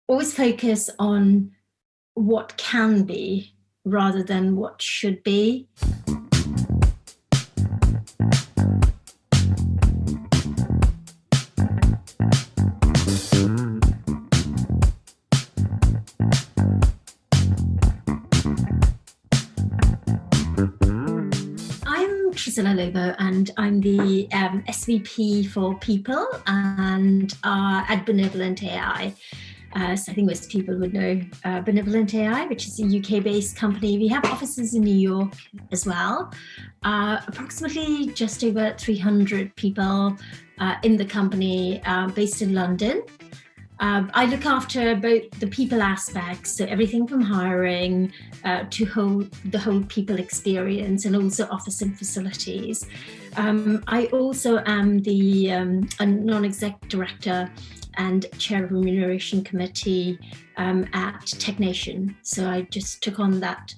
always focus on what can be rather than what should be. Trecilla Lobo, and I'm the SVP for People and at BenevolentAI. So I think most people would know BenevolentAI, which is a UK-based company. We have offices in New York as well. Approximately just over 300 people in the company based in London. I look after both the people aspects, so everything from hiring to the whole people experience, and also office and facilities. I also am the a non-exec director and chair of remuneration committee at TechNation. So I just took on that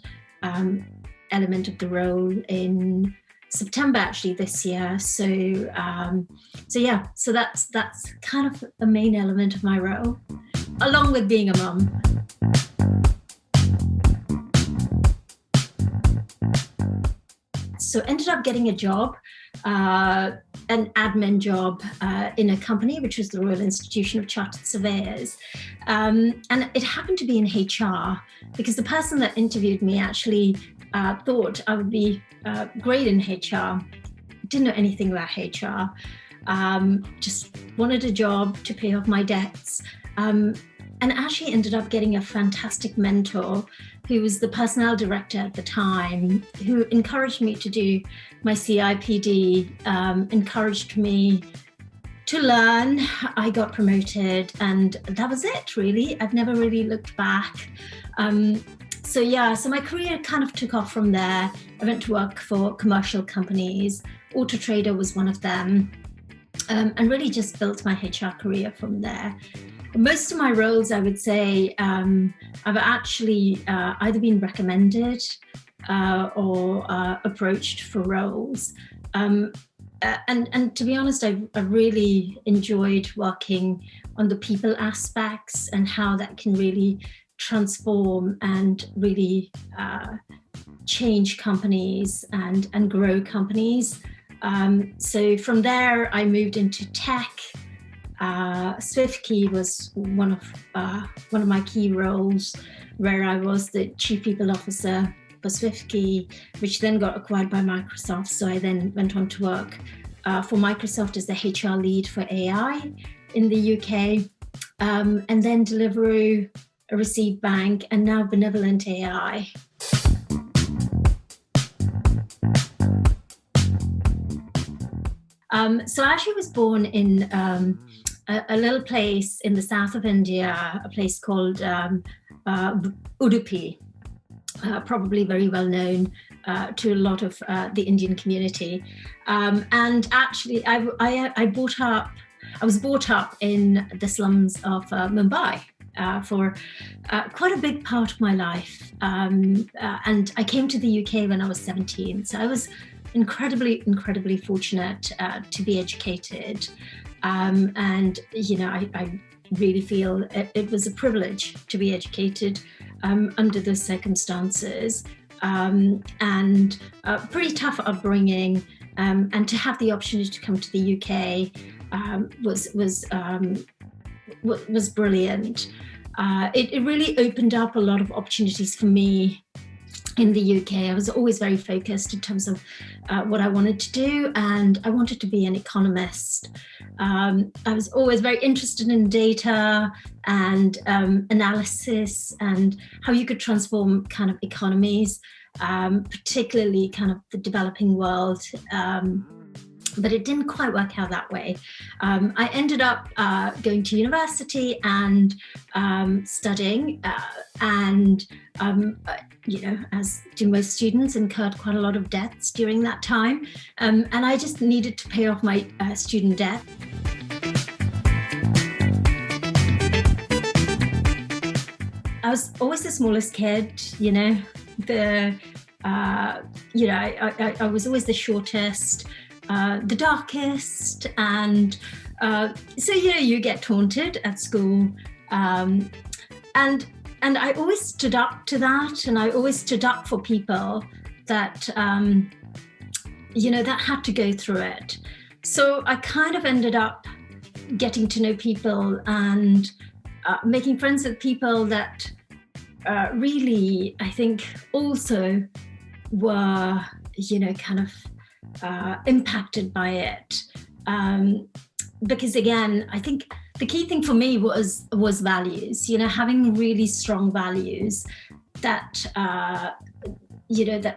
element of the role in September actually this year. So that's kind of the main element of my role, along with being a mum. So ended up getting a job, an admin job in a company which was the Royal Institution of Chartered Surveyors, and it happened to be in HR because the person that interviewed me actually thought I would be great in HR. Didn't know anything about HR. Just wanted a job to pay off my debts, and actually ended up getting a fantastic mentor who was the personnel director at the time, who encouraged me to do my CIPD, encouraged me to learn. I got promoted, and that was it, really. I've never really looked back. So my career kind of took off from there. I went to work for commercial companies. Auto Trader was one of them, and really just built my HR career from there. Most of my roles, I would say, I've actually either been recommended or approached for roles. And to be honest, I've really enjoyed working on the people aspects and how that can really transform and really change companies and grow companies. So from there, I moved into tech. SwiftKey was one of my key roles, where I was the chief people officer for SwiftKey, which then got acquired by Microsoft. So I then went on to work for Microsoft as the HR lead for AI in the UK, and then Deliveroo, a Receipt Bank, and now BenevolentAI. So I actually was born in a little place in the south of India, a place called Udupi, probably very well known to a lot of the Indian community. And actually, I was brought up in the slums of Mumbai for quite a big part of my life. And I came to the UK when I was 17. So I was incredibly fortunate to be educated. And, I really feel it was a privilege to be educated under those circumstances, and pretty tough upbringing. And to have the opportunity to come to the UK was brilliant. It really opened up a lot of opportunities for me in the UK. I was always very focused in terms of what I wanted to do, and I wanted to be an economist. I was always very interested in data and analysis and how you could transform kind of economies, particularly kind of the developing world. But it didn't quite work out that way. I ended up going to university and studying, and as do most students, incurred quite a lot of debts during that time, and I just needed to pay off my student debt. I was always the smallest kid, I was always the shortest, the darkest, and so you get taunted at school. and I always stood up to that, and I always stood up for people that that had to go through it. So I kind of ended up getting to know people and making friends with people that really, I think, also were, kind of impacted by it. Because again, I think the key thing for me was values, having really strong values that,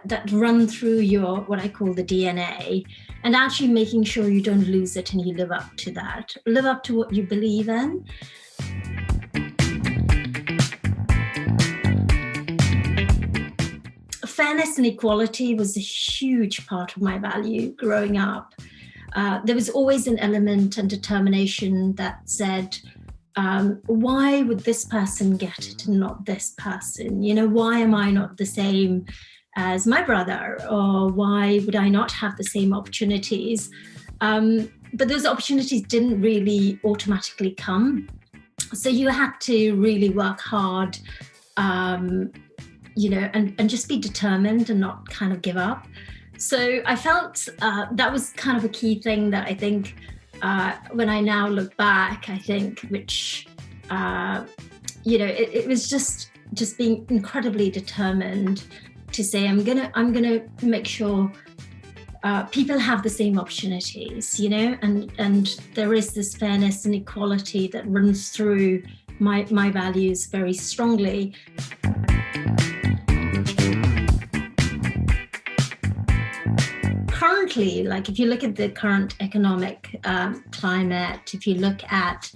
that run through your, what I call the DNA, and actually making sure you don't lose it and you live up to that, live up to what you believe in. Fairness and equality was a huge part of my value growing up. There was always an element and determination that said, why would this person get it and not this person? Why am I not the same as my brother? Or why would I not have the same opportunities? But those opportunities didn't really automatically come. So you had to really work hard, and just be determined and not kind of give up. So I felt that was kind of a key thing that I think when I now look back, I think, which, it was just being incredibly determined to say, I'm gonna make sure people have the same opportunities, and there is this fairness and equality that runs through my values very strongly. Currently, like if you look at the current economic climate, if you look at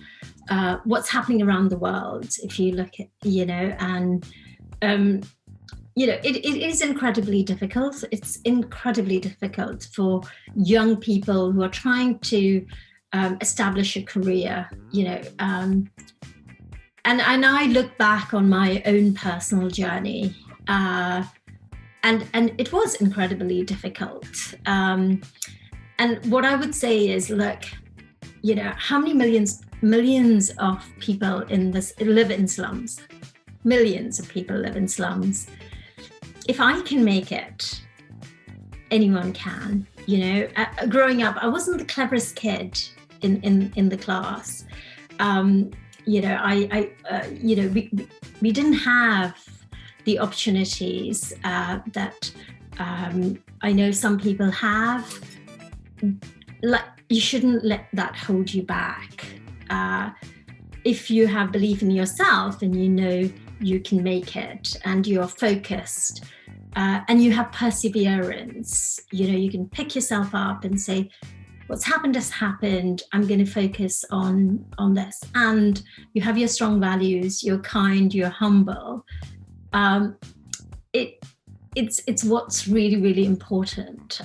what's happening around the world, if you look at, it is incredibly difficult. It's incredibly difficult for young people who are trying to establish a career, and I look back on my own personal journey, and it was incredibly difficult. And what I would say is, look, how many millions of people live in slums? Millions of people live in slums. If I can make it, anyone can. Growing up, I wasn't the cleverest kid in the class. We didn't have the opportunities that I know some people have. You shouldn't let that hold you back. If you have belief in yourself and you can make it, and you're focused, and you have perseverance, you can pick yourself up and say, what's happened has happened. I'm going to focus on this. And you have your strong values, you're kind, you're humble. It's what's really, really important.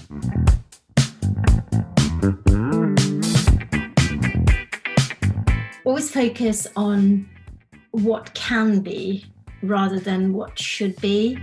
Always focus on what can be rather than what should be.